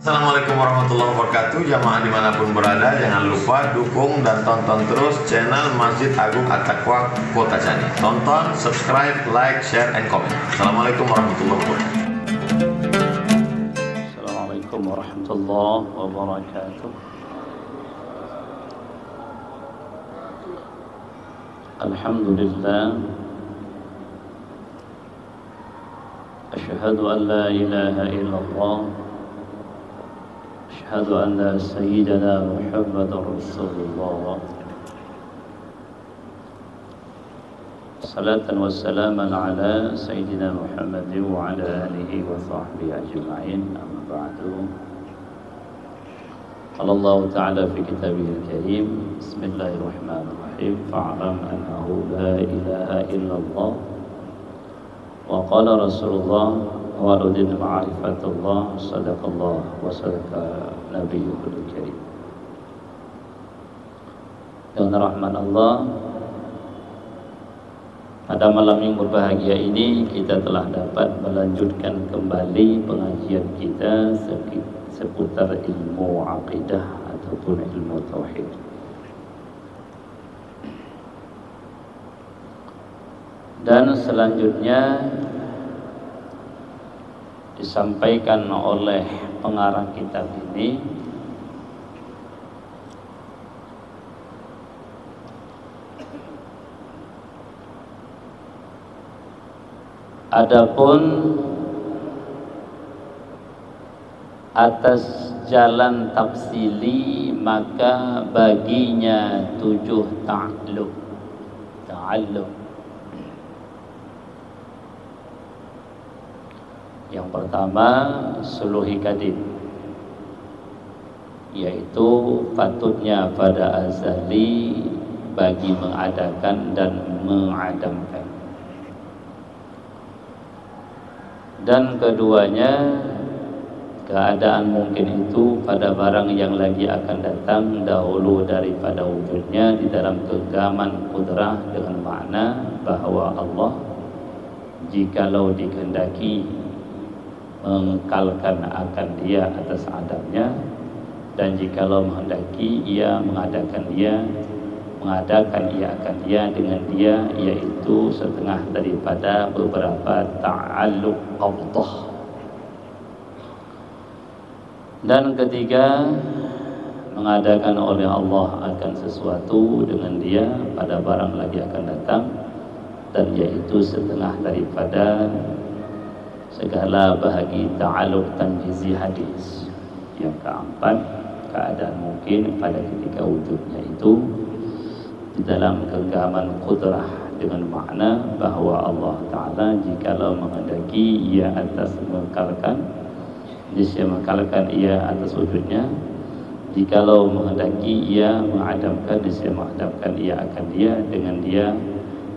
Assalamualaikum warahmatullahi wabarakatuh. Jamaah dimanapun berada, jangan lupa dukung dan tonton terus channel Masjid Agung At-Taqwa Kota Cani. Tonton, subscribe, like, share, and comment. Assalamualaikum warahmatullahi wabarakatuh. Assalamualaikum warahmatullahi wabarakatuh. Alhamdulillah. Asyhadu an la ilaha illallah. أشهد أن سيدنا محمد رسول الله صلاة وسلاما على سيدنا محمد وعلى آله وصحبه أجمعين أما بعد قال الله تعالى في كتابه الكريم بسم الله الرحمن الرحيم فاعلم أنه لا إله إلا الله وقال رسول الله ولدن معرفة الله صدق الله وصدق نبيه الكريم. Dengan rahmat Allah, pada malam yang berbahagia ini kita telah dapat melanjutkan kembali pengajian kita seputar ilmu aqidah ataupun ilmu tauhid. Dan selanjutnya disampaikan oleh pengarang kitab ini adapun atas jalan tafsili maka baginya 7 ta'alluq. Yang pertama suluhi kadib, yaitu patutnya pada azali bagi mengadakan dan mengadamkan. Dan keduanya keadaan mungkin itu pada barang yang lagi akan datang dahulu daripada wujudnya di dalam genggaman kudrah, dengan makna bahwa Allah jikalau dikehendaki mengekalkan akan dia atas adamnya, dan jikalau menghendaki ia mengadakan ia akan dia dengan dia, yaitu setengah daripada beberapa ta'alluq qabdah. Dan ketiga, mengadakan oleh Allah akan sesuatu dengan dia pada barang lagi akan datang, dan yaitu setengah daripada segala bahagi ta'alluq tanjizi hadis. Yang keempat, keadaan mungkin pada ketika wujudnya itu di dalam genggaman kudrah, dengan makna bahwa Allah Ta'ala jikalau menghendaki ia atas mengekalkan, dia mengekalkan ia atas wujudnya. Jikalau menghendaki ia mengadamkan, dia mengadamkan ia akan dia dengan dia,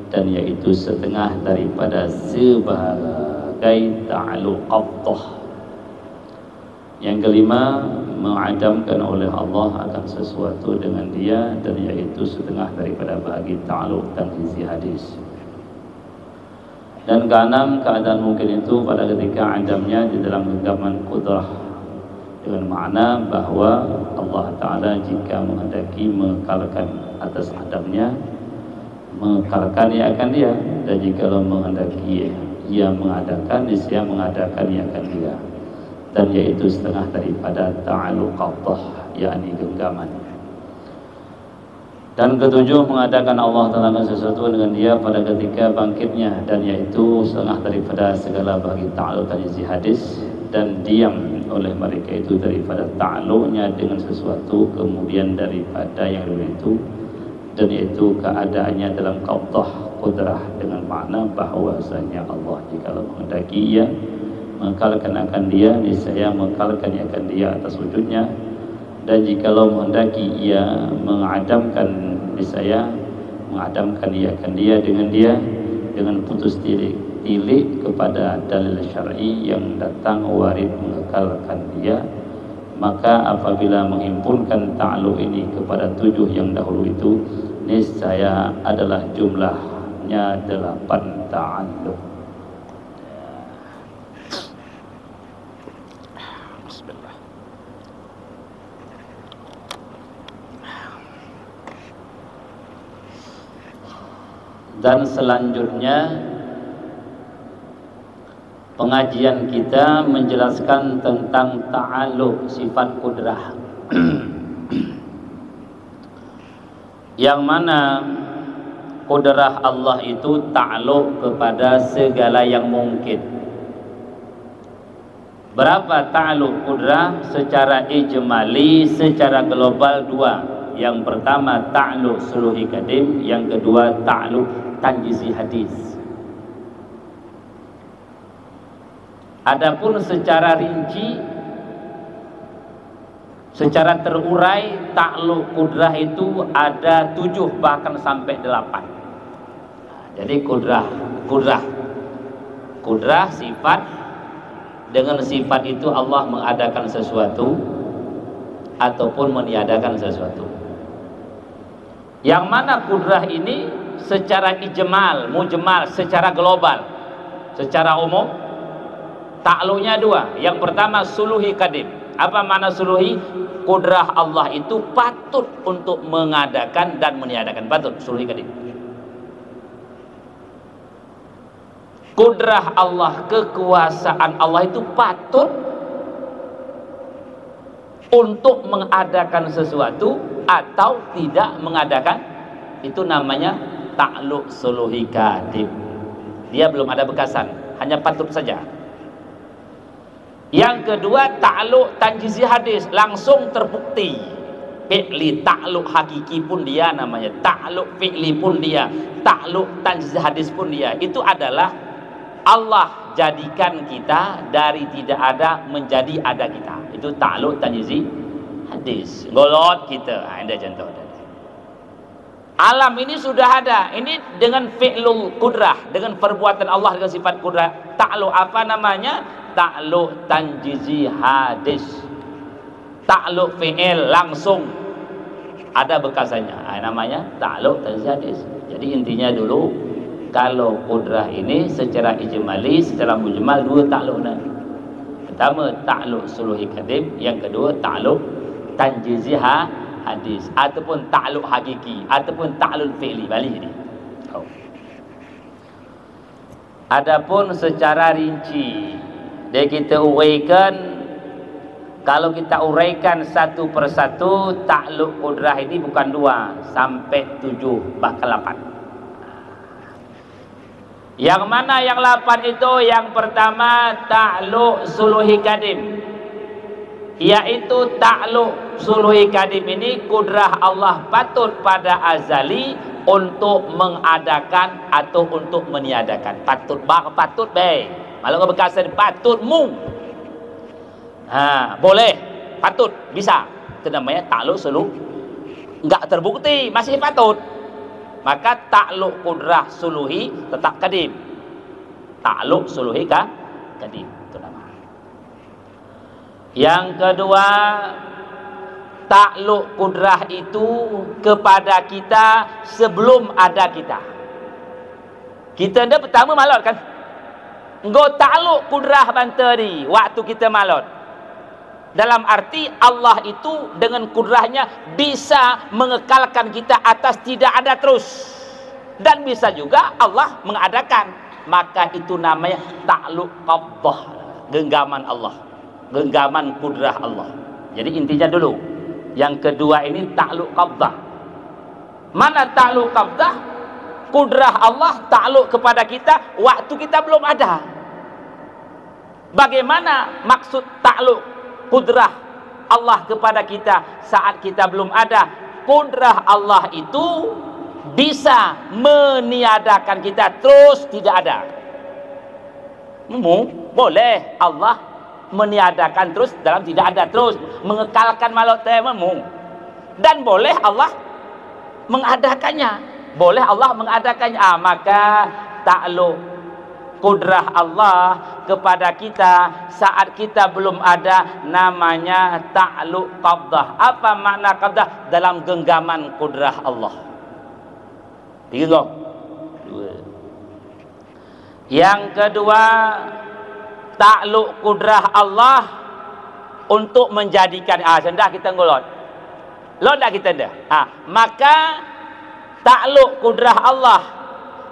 dan yaitu setengah daripada sebagai ta'alluq qabdah. Yang kelima, mengadamkan oleh Allah akan sesuatu dengan dia, dan yaitu setengah daripada bahagi ta'alluq tanjizi hadis. Dan keenam, keadaan mungkin itu pada ketika adamnya di dalam genggaman kudrah, dengan makna bahwa Allah Ta'ala jika menghendaki mengekalkan atas adamnya, mengekalkan ia akan dia, dan jikalau menghendaki ia mengadakan, dia mengadakan ia akan dia, dan yaitu setengah daripada ta'alluq qabdah, yakni genggaman. Dan ketujuh, mengadakan Allah Ta'ala sesuatu dengan dia pada ketika bangkitnya, dan yaitu setengah daripada segala bagi ta'alluq tanjizi hadis, dan diam oleh mereka itu daripada ta'alluqnya dengan sesuatu kemudian daripada yang dulu itu, dan yaitu keadaannya dalam qabdah kudrah, dengan makna bahwasanya Allah jikalau menghendaki ia mengekalkan akan dia, niscaya mengekalkan akan dia atas wujudnya, dan jikalau menghendaki ia mengadamkan, niscaya mengadamkan ia akan dia dengan dia, dengan putus tilik kepada dalil syar'i yang datang warid mengekalkan dia. Maka apabila menghimpunkan ta'alluq ini kepada 7 yang dahulu itu, niscaya adalah jumlahnya 8 ta'alluq. Bismillah. Dan selanjutnya pengajian kita menjelaskan tentang ta'alluq sifat kudrah. Yang mana kudrah Allah itu ta'alluq kepada segala yang mungkin. Berapa ta'alluq kudrah? Secara ijmali, secara global dua. Yang pertama ta'alluq suluhi qadim, yang kedua ta'alluq tanjizi hadis. Adapun secara rinci, secara terurai, ta'alluq kudrah itu ada 7 bahkan sampai 8. Jadi kudrah sifat. Dengan sifat itu Allah mengadakan sesuatu ataupun meniadakan sesuatu. Yang mana kudrah ini secara ijmal, mujmal, secara global, secara umum. Ta'alluqnya dua. Yang pertama suluhi qadim. Apa makna suluhi? Kudrah Allah itu patut untuk mengadakan dan meniadakan. Patut, suluhi qadim. Kudrah Allah, kekuasaan Allah itu patut untuk mengadakan sesuatu atau tidak mengadakan. Itu namanya ta'alluq suluhi qadim. Dia belum ada bekasan, hanya patut saja. Yang kedua ta'alluq tanjizi hadis, langsung terbukti. Fi'li, ta'alluq hakiki pun dia namanya, ta'alluq fi'li pun dia, ta'alluq tanjizi hadis pun dia. Itu adalah Allah jadikan kita dari tidak ada menjadi ada kita. Itu ta'alluq tanjizi hadis. Golot kita, ada contoh. Alam ini sudah ada. Ini dengan fi'lul kudrah, dengan perbuatan Allah dengan sifat kudrah. Ta'alluq apa namanya? Ta'alluq tanjizi hadis. Ta'alluq fi'il, langsung ada bekasannya. Namanya ta'alluq tanjizi hadis. Jadi intinya dulu, kalau kudrah ini secara ijmali, secara mujmal, dua ta'alluqnya. Pertama ta'alluq suluhi qadim, yang kedua ta'alluq tanjizi hadis, ataupun ta'alluq hakiki, ataupun ta'alluq fi'li. Balik ini. Adapun secara rinci, dia kita uraikan. Kalau kita uraikan satu persatu, ta'alluq kudrah ini bukan 2 sampai 7 bahkan 8. Yang mana yang 8 itu? Yang pertama ta'alluq suluhi qadim, yaitu ta'alluq suluhi qadim ini kudrah Allah patut pada azali untuk mengadakan atau untuk meniadakan. Patut baik. Kalau kebekasan patutmu, boleh, patut, bisa. Itu namanya ta'alluq suluh. Enggak terbukti, masih patut. Maka ta'alluq kudrah suluhi tetap qadim. Ta'alluq suluhi qadim, itu nama. Yang kedua, ta'alluq kudrah itu kepada kita sebelum ada kita. Kita dah pertama malot kan? Engkau ta'alluq kudrah bantari waktu kita malot. Dalam arti Allah itu dengan kudrahnya bisa mengekalkan kita atas tidak ada terus. Dan bisa juga Allah mengadakan. Maka itu namanya ta'alluq qabdah, genggaman Allah, genggaman kudrah Allah. Jadi intinya dulu, yang kedua ini ta'alluq qabdah. Mana ta'alluq qabdah? Kudrah Allah ta'alluq kepada kita waktu kita belum ada. Bagaimana maksud ta'alluq kudrah Allah kepada kita saat kita belum ada? Kudrah Allah itu bisa meniadakan kita terus tidak ada. Boleh Allah meniadakan terus dalam tidak ada terus, mengekalkan makhluk temamu. Dan boleh Allah mengadakannya. Boleh Allah mengadakannya. Maka ta'alluq kudrah Allah kepada kita saat kita belum ada namanya ta'alluq qabdah. Apa makna qabdah? Dalam genggaman kudrah Allah. 3. Yang kedua, ta'alluq kudrah Allah untuk menjadikan sendah kita ngolot. Lo dah kita dah. Maka ta'alluq kudrah Allah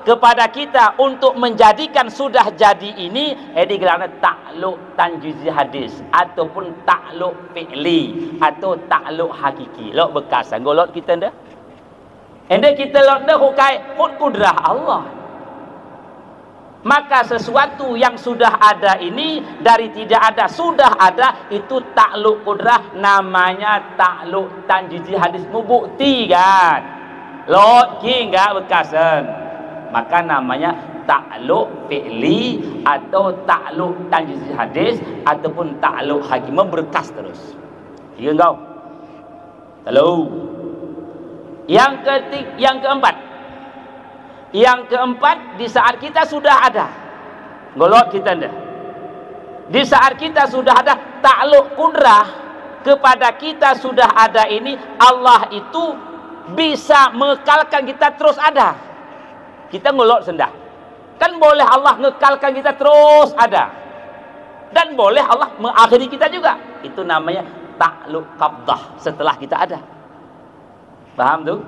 kepada kita untuk menjadikan sudah jadi ini digelarnya takluk tanjizi hadis ataupun takluk fi'li atau takluk hakiki. Lok bekasan golot kita dah. Ende kita lot dah hukai kudrah Allah. Maka sesuatu yang sudah ada ini dari tidak ada sudah ada, itu takluk kudrah, namanya takluk tanjizi hadis. Membukti kan lot ki enggak bekasan, maka namanya takluk fi'li atau takluk tanjizi hadis ataupun takluk hakim, memberkas terus. Ya engkau lalu yang keempat, di saat kita sudah ada golot kita dah, di saat kita sudah ada takluk kudrah kepada kita sudah ada ini, Allah itu bisa mengekalkan kita terus ada. Kita golot sendah kan, boleh Allah mengekalkan kita terus ada, dan boleh Allah mengakhiri kita juga. Itu namanya takluk qabdah setelah kita ada. Paham tuh?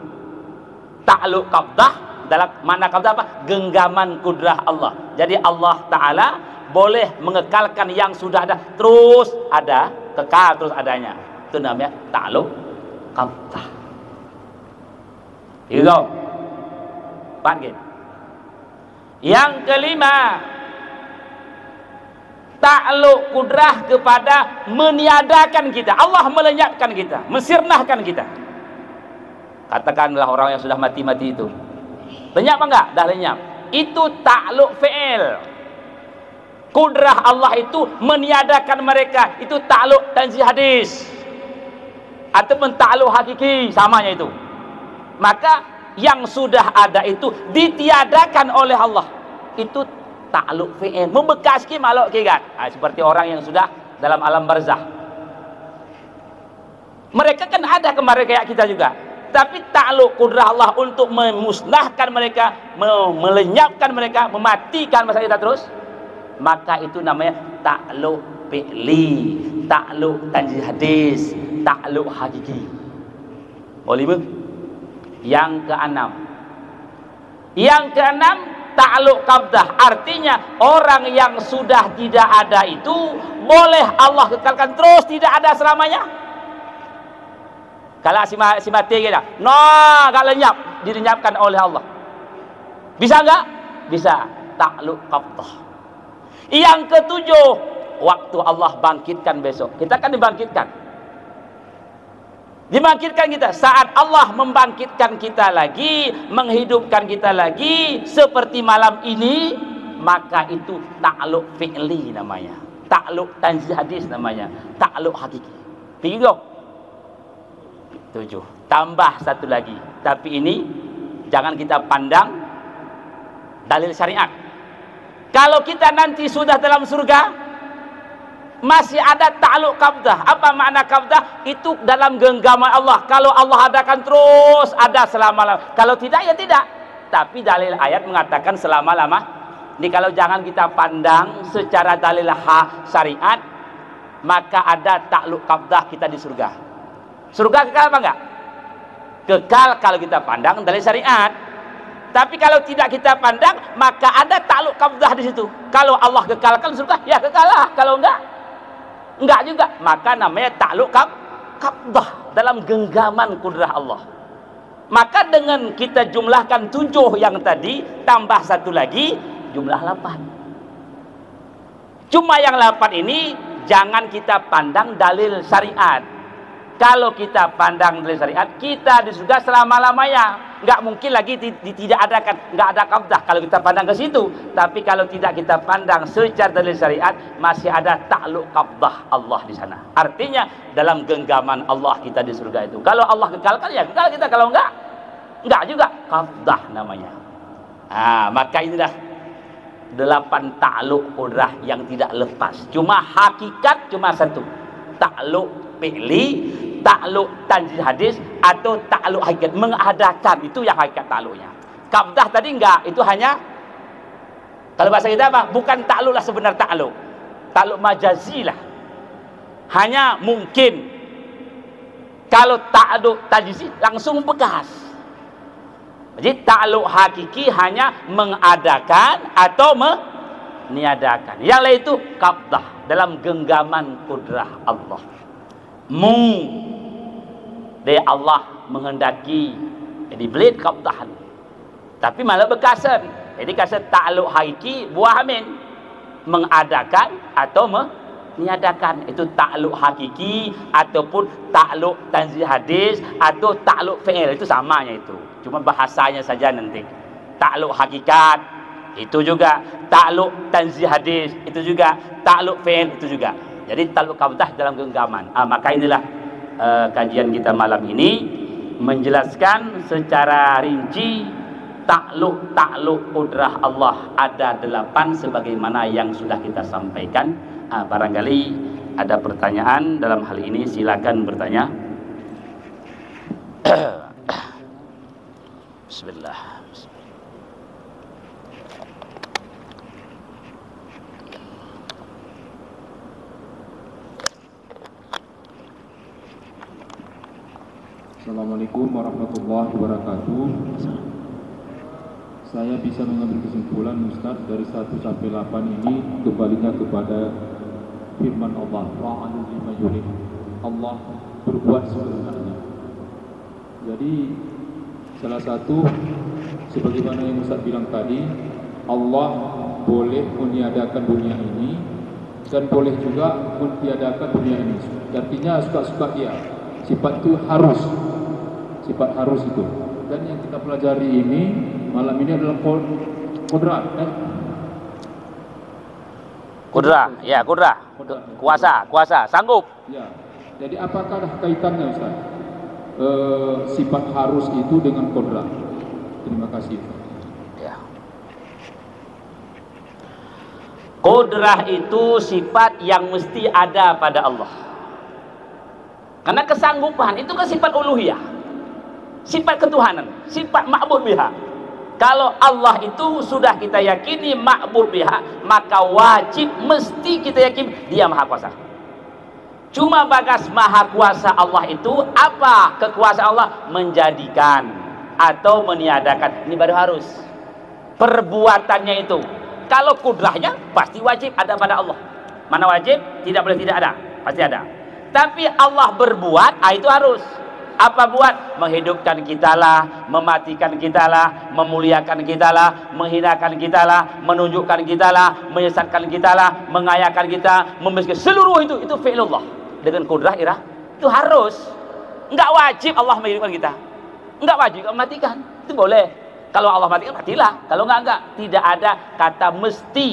Takluk qabdah dalam makna qabdah apa? Genggaman kudrah Allah. Jadi Allah Ta'ala boleh mengekalkan yang sudah ada terus ada, kekal terus adanya. Itu namanya takluk qabdah. Itu panggil. Yang kelima, takluk kudrah kepada meniadakan kita. Allah melenyapkan kita, mensirnahkan kita. Katakanlah orang yang sudah mati-mati itu, lenyap apa enggak? Dah lenyap. Itu takluk fi'il. Kudrah Allah itu meniadakan mereka. Itu takluk tanzih hadis ataupun takluk hakiki, samanya itu. Maka yang sudah ada itu ditiadakan oleh Allah. Itu takluk fi'il, membekas ki makhluk ki kan. Seperti orang yang sudah dalam alam barzah. Mereka kan ada kemarin kayak kita juga. Tapi takluk kudrah Allah untuk memusnahkan mereka, melenyapkan mereka, mematikan masa kita terus, maka itu namanya takluk fi'li, takluk tanzih hadis, takluk hakiki. Boleh? Yang keenam, takluk qabdah. Artinya orang yang sudah tidak ada itu boleh Allah kekalkan terus tidak ada selamanya. Kalau si mati kita, gak lenyap, dilenyapkan oleh Allah. Bisa enggak? Bisa. Takluk qabdah. Yang ketujuh, waktu Allah bangkitkan besok. Kita kan dibangkitkan. Dibangkitkan kita. Saat Allah membangkitkan kita lagi, menghidupkan kita lagi, seperti malam ini, maka itu takluk fi'li namanya. Takluk tanzih hadis namanya. Takluk hakiki. Bingung? 7. Tambah satu lagi, tapi ini jangan kita pandang dalil syariat. Kalau kita nanti sudah dalam surga, masih ada takluk qabdah. Apa makna qabdah? Itu dalam genggaman Allah. Kalau Allah adakan terus ada selama-lamanya. Kalau tidak ya tidak. Tapi dalil ayat mengatakan selama-lama. Ini kalau jangan kita pandang secara dalil syariat, maka ada takluk qabdah kita di surga. Surga kekal apa enggak? Kekal kalau kita pandang dari syariat. Tapi kalau tidak kita pandang, maka ada takluk qabdah di situ. Kalau Allah kekalkan surga, ya kekal lah. Kalau enggak juga. Maka namanya takluk qabdah dalam genggaman kudrah Allah. Maka dengan kita jumlahkan 7 yang tadi, tambah satu lagi, jumlah 8. Cuma yang 8 ini jangan kita pandang dalil syariat. Kalau kita pandang dari syariat, kita di surga selama-lamanya. Nggak mungkin lagi tidak adakan, nggak ada qabdah kalau kita pandang ke situ. Tapi kalau tidak kita pandang secara dari syariat, masih ada takluk qabdah Allah di sana. Artinya dalam genggaman Allah kita di surga itu. Kalau Allah kekalkan ya kekal kita, kalau enggak juga qabdah namanya. Maka ini dah 8 takluk kudrah yang tidak lepas. Cuma hakikat cuma satu. Takluk fi'li, takluk tanzih hadis atau takluk hakikat, mengadakan, itu yang hakikat takluknya. Qabdah tadi enggak, itu hanya kalau bahasa kita apa? Bukan takluk lah sebenar takluk. Takluk majazi lah. Hanya mungkin kalau takluk tanzih langsung bekas. Jadi ta'alluq hakiki hanya mengadakan atau meniadakan. Yang lain itu qabdah, dalam genggaman kudrah Allah. Dari Allah menghendaki, jadi belit qabdahan. Tapi malah bekasan. Jadi kasa ta'alluq hakiki buah amin, mengadakan atau meniadakan. Itu ta'alluq hakiki ataupun ta'alluq tanzih hadis atau ta'alluq fi'il, itu samanya itu. Cuma bahasanya saja nanti. Ta'alluq hakikat itu juga, ta'alluq tanzih hadis itu juga, ta'alluq fi'il itu juga. Jadi ta'alluq qabdah dalam genggaman. Maka inilah kajian kita malam ini menjelaskan secara rinci takluk kudrah Allah ada 8 sebagaimana yang sudah kita sampaikan. Barangkali ada pertanyaan dalam hal ini, silakan bertanya. Bismillah. Assalamualaikum warahmatullahi wabarakatuh. Saya bisa mengambil kesimpulan Ustaz dari 1 sampai 8 ini kembalinya kepada firman Allah, fa'alul lima yurid. Allah berbuat sebenarnya. Jadi salah satu sebagaimana yang Ustaz bilang tadi, Allah boleh meniadakan dunia ini dan boleh juga mentiadakan dunia ini. Artinya suka-suka dia. Sifat itu harus. Sifat harus itu. Dan yang kita pelajari ini malam ini adalah kudrah. Kudrah, ya kudrah. Kuasa, sanggup. Ya. Jadi apakah kaitannya Ustaz? Sifat harus itu dengan kudrah. Terima kasih. Ya. Kudrah itu sifat yang mesti ada pada Allah. Karena kesanggupan itu kan sifat uluhiyah, sifat ketuhanan, sifat ma'bud biha. Kalau Allah itu sudah kita yakini ma'bud biha, maka wajib mesti kita yakin dia maha kuasa. Cuma bagas maha kuasa Allah itu apa? Kekuasaan Allah menjadikan atau meniadakan, ini baru harus. Perbuatannya itu, kalau kudrahnya pasti wajib ada pada Allah. Mana wajib? Tidak boleh tidak ada, pasti ada. Tapi Allah berbuat, itu harus. Apa buat? Menghidupkan kita lah, mematikan kita lah, memuliakan kita lah, menghinakan kita lah, menunjukkan kita lah, menyesatkan kita lah, mengayakan kita, memiskin, seluruh itu fi'lullah. Dengan kudrah irah, itu harus. Enggak wajib Allah menghidupkan kita, enggak wajib mematikan, itu boleh. Kalau Allah matikan, matilah. Kalau enggak. Tidak ada kata mesti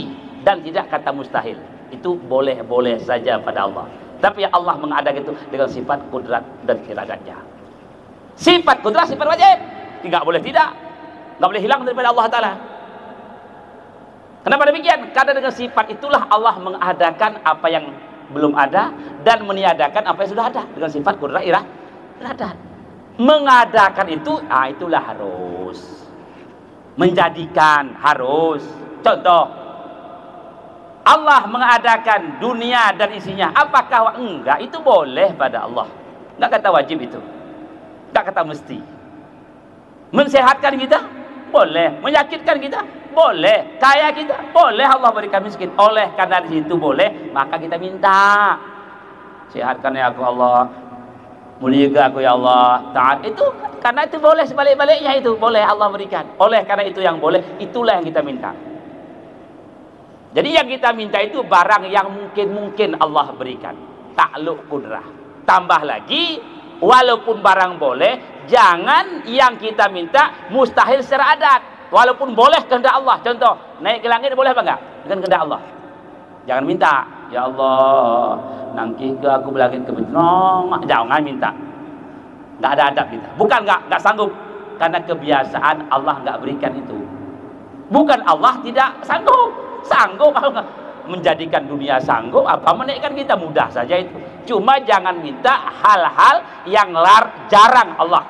dan tidak kata mustahil. Itu boleh-boleh saja pada Allah. Tapi Allah mengadakan itu dengan sifat kudrat dan iradatnya. Sifat kudrat, sifat wajib. Tidak boleh tidak. Tidak boleh hilang daripada Allah Ta'ala. Kenapa demikian? Karena dengan sifat itulah Allah mengadakan apa yang belum ada dan meniadakan apa yang sudah ada. Dengan sifat kudrat, iradat. Mengadakan itu, itulah harus. Menjadikan harus. Contoh, Allah mengadakan dunia dan isinya. Apakah enggak? Itu boleh pada Allah. Enggak kata wajib itu. Enggak kata mesti. Mensehatkan kita? Boleh. Menyakitkan kita? Boleh. Kaya kita? Boleh Allah berikan miskin. Oleh karena di situ boleh, maka kita minta. Sehatkan ya aku Allah. Muliakan aku ya Allah. Taat itu karena itu boleh, sebalik-baliknya itu boleh Allah berikan. Oleh karena itu yang boleh, itulah yang kita minta. Jadi yang kita minta itu barang yang mungkin Allah berikan. Takluk kudrah. Tambah lagi, walaupun barang boleh, jangan yang kita minta mustahil secara adat. Walaupun boleh kehendak Allah. Contoh, naik ke langit boleh apa enggak? Dengan kehendak Allah. Jangan minta, ya Allah, nangki ke aku belakang ke benong. Jangan minta. Enggak ada adab kita. Bukan enggak sanggup. Karena kebiasaan Allah enggak berikan itu. Bukan Allah tidak sanggup. Sanggup menjadikan dunia sanggup, apa menaikkan kita mudah saja itu. Cuma jangan minta hal-hal yang jarang Allah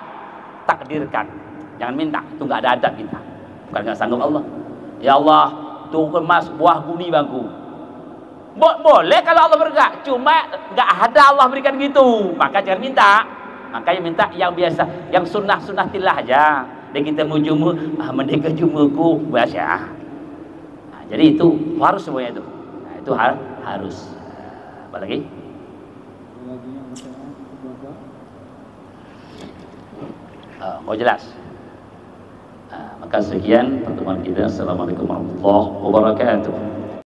takdirkan. Jangan minta, itu nggak ada adab kita. Bukan nggak sanggup Allah. Ya Allah, tunggu mas buah guni bangku. Boleh kalau Allah bergerak, cuma nggak ada Allah berikan gitu. Maka jangan minta. Makanya minta yang biasa, yang sunnah-sunnah tilah aja. dan kita mau jumpa, mereka jumpaku biasa. Jadi itu harus semuanya itu. Itu harus. Apa lagi? Oh jelas. Maka sekian pertemuan kita. Assalamualaikum warahmatullahi wabarakatuh.